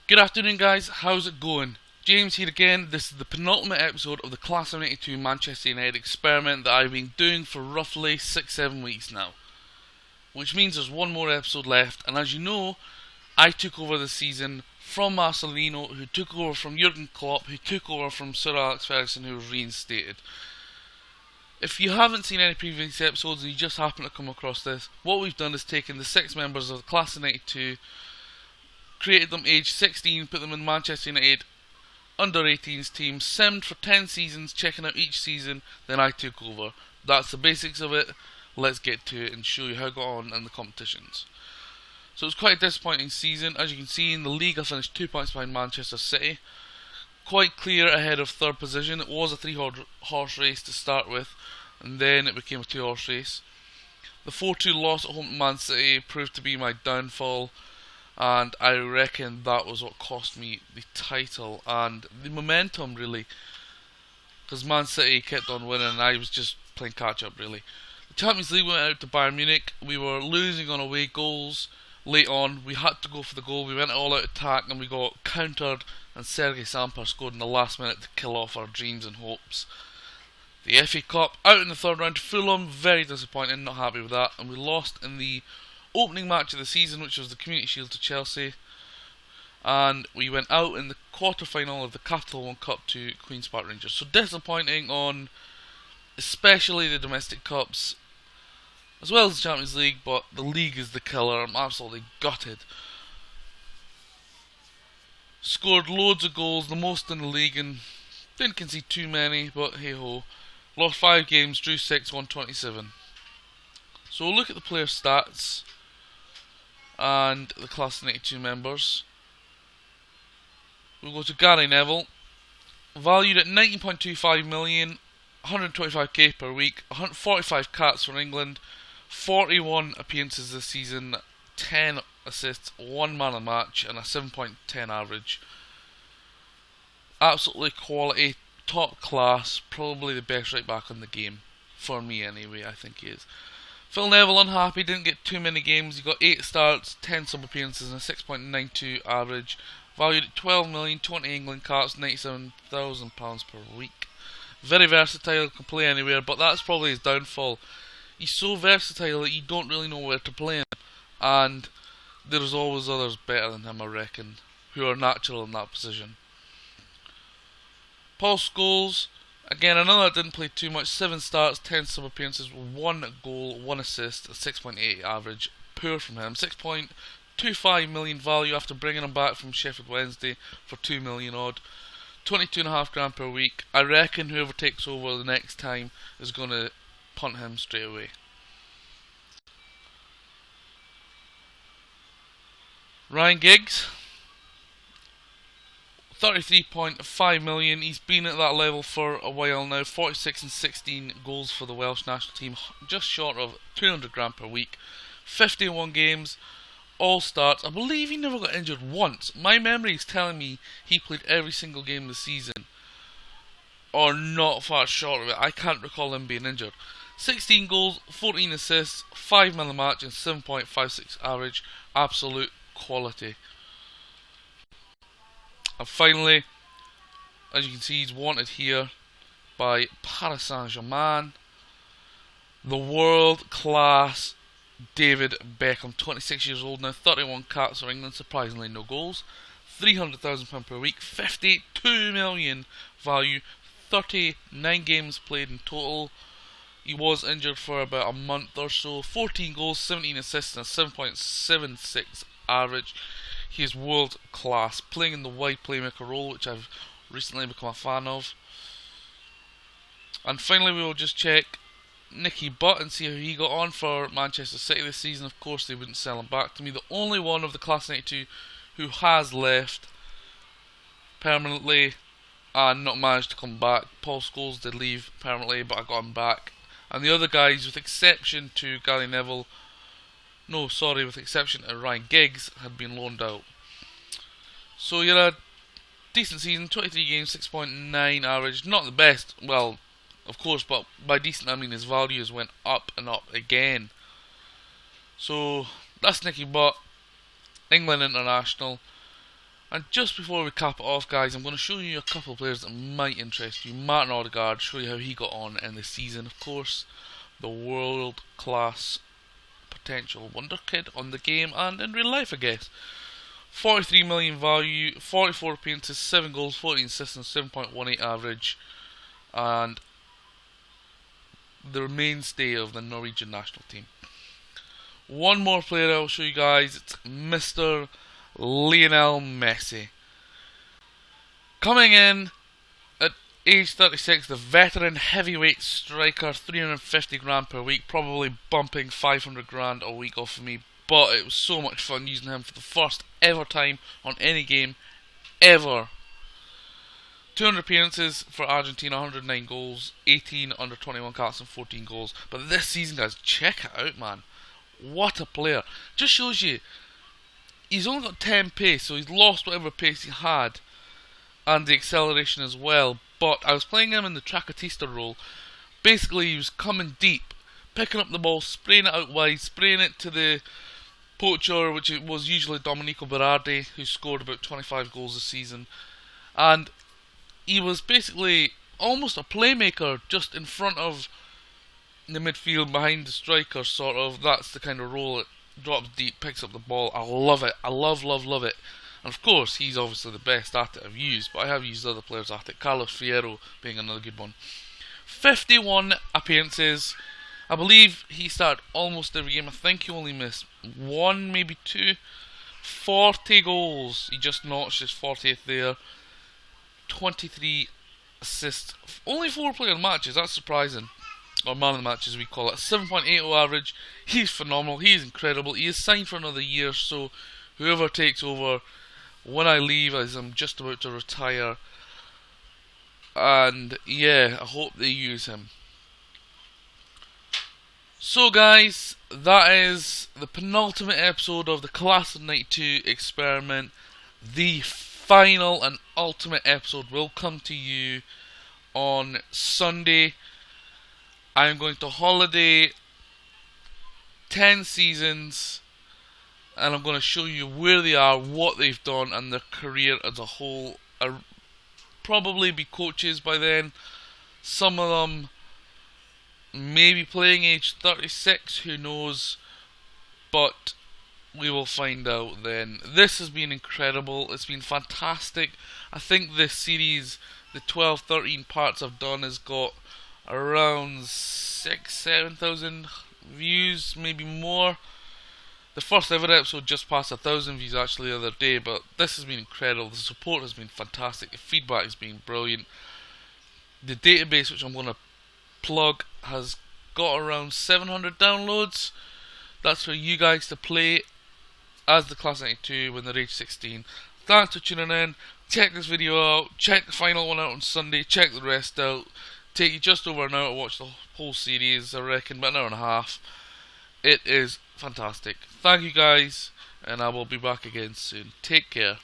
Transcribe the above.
Good afternoon, guys. How's it going? James here again. This is the penultimate episode of the Class of '92 Manchester United experiment that I've been doing for roughly 6-7 weeks now. Which means there's one more episode left, and as you know, I took over the season from Marcelino, who took over from Jurgen Klopp, who took over from Sir Alex Ferguson, who was reinstated. If you haven't seen any previous episodes and you just happen to come across this, what we've done is taken the 6 members of the Class of '92, created them age 16, put them in Manchester United under 18s team, simmed for 10 seasons, checking out each season, then I took over. That's the basics of it. Let's get to it and show you how I got on in the competitions. So it was quite a disappointing season. As you can see in the league, I finished 2 points behind Manchester City. Quite clear ahead of third position. It was a 3-horse race to start with, and then it became a 2-horse race. The 4-2 loss at home to Man City proved to be my downfall, and I reckon that was what cost me the title and the momentum, really, because Man City kept on winning and I was just playing catch up, really. The Champions League went out to Bayern Munich. We were losing on away goals late on. We had to go for the goal. We went all out attack and we got countered, and Sergei Samper scored in the last minute to kill off our dreams and hopes. The FA Cup out in the third round to Fulham, very disappointing, not happy with that, and we lost in the opening match of the season, which was the Community Shield to Chelsea, and we went out in the quarter-final of the Capital One Cup to Queen's Park Rangers. So disappointing on especially the domestic cups as well as the Champions League, but the league is the killer. I'm absolutely gutted. Scored loads of goals, the most in the league, and didn't concede too many, but hey ho. Lost 5 games, drew 6, won 27. So we'll look at the player stats and the Class of '92 members. We'll go to Gary Neville, valued at 19.25 million, 125k per week, 145 caps for England, 41 appearances this season, 10 assists, 1 man a match, and a 7.10 average. Absolutely quality, top class, probably the best right back in the game. For me anyway, I think he is. Phil Neville, unhappy, didn't get too many games. He got 8 starts, 10 sub appearances, and a 6.92 average. Valued at 12 million, 20 England caps, £97,000 per week. Very versatile, can play anywhere, but that's probably his downfall. He's so versatile that you don't really know where to play him, and there's always others better than him, I reckon, who are natural in that position. Paul Scholes, again, another that didn't play too much. 7 starts, 10 sub appearances, 1 goal, 1 assist, a 6.8 average. Poor from him. 6.25 million value after bringing him back from Sheffield Wednesday for 2 million odd. 22.5 grand per week. I reckon whoever takes over the next time is going to punt him straight away. Ryan Giggs, 33.5 million. He's been at that level for a while now. 46 and 16 goals for the Welsh national team, just short of 200 grand per week. 51 games, all starts. I believe he never got injured once. My memory is telling me he played every single game this season, or not far short of it. I can't recall him being injured. 16 goals, 14 assists, 5 man a match, and 7.56 average. Absolute quality. And finally, as you can see, he's wanted here by Paris Saint-Germain. The world-class David Beckham, 26 years old now, 31 caps for England, surprisingly no goals. £300,000 per week, 52 million value, 39 games played in total. He was injured for about a month or so. 14 goals, 17 assists, and a 7.76 average. He is world class, playing in the wide playmaker role, which I've recently become a fan of. And finally, we will just check Nicky Butt and see how he got on for Manchester City this season. Of course, they wouldn't sell him back to me. The only one of the Class 92 who has left permanently and not managed to come back. Paul Scholes did leave permanently, but I got him back. And the other guys, with exception to Gary Neville, with exception to Ryan Giggs, had been loaned out. So you had a decent season, 23 games, 6.9 average. Not the best, well, of course, but by decent I mean his values went up and up again. So that's Nicky Butt, England international. And just before we cap it off, guys, I'm going to show you a couple of players that might interest you. Martin Odegaard, show you how he got on in the season. Of course, the world-class potential wonder kid on the game and in real life, I guess. 43 million value, 44 appearances, 7 goals, 14 assists and 7.18 average. And the mainstay of the Norwegian national team. One more player I'll show you guys. It's Mr. Lionel Messi. Coming in at age 36, the veteran heavyweight striker, 350 grand per week, probably bumping 500 grand a week off of me. But it was so much fun using him for the first ever time on any game ever. 200 appearances for Argentina, 109 goals, 18 under 21 caps and 14 goals. But this season, guys, check it out, man. What a player. Just shows you, he's only got 10 pace, so he's lost whatever pace he had. And the acceleration as well. But I was playing him in the Tracatista role. Basically, he was coming deep, picking up the ball, spraying it out wide, spraying it to the poacher, which it was usually Domenico Berardi, who scored about 25 goals this season. And he was basically almost a playmaker just in front of the midfield behind the striker, sort of. That's the kind of role. It drops deep, picks up the ball. I love it. I love it. And of course, he's obviously the best at it I've used, but I have used other players at it. Carlos Fierro being another good one. 51 appearances. I believe he started almost every game. I think he only missed one, maybe two. 40 goals. He just notched his 40th there. 23 assists. Only 4 player matches. That's surprising. Or man of the match, as we call it. 7.80 average. He's phenomenal. He's incredible. He is signed for another year, so whoever takes over when I leave, as I'm just about to retire. And yeah, I hope they use him. So guys, that is the penultimate episode of the Class of 92 experiment. The final and ultimate episode will come to you on Sunday. I am going to holiday 10 seasons, and I'm going to show you where they are, what they've done, and their career as a whole. I'll probably be coaches by then. Some of them maybe playing age 36, who knows, but we will find out then. This has been incredible. It's been fantastic. I think this series, the 12-13 parts I've done, has got around 6,000-7,000 views, maybe more. The first ever episode just passed 1,000 views actually the other day, but this has been incredible. The support has been fantastic. The feedback has been brilliant. The database, which I'm going to plug, has got around 700 downloads. That's for you guys to play as the Class 92 when they're age 16. Thanks for tuning in. Check this video out. Check the final one out on Sunday. Check the rest out. Take you just over an hour to watch the whole series, I reckon, about an hour and a half. It is fantastic. Thank you guys, and I will be back again soon. Take care.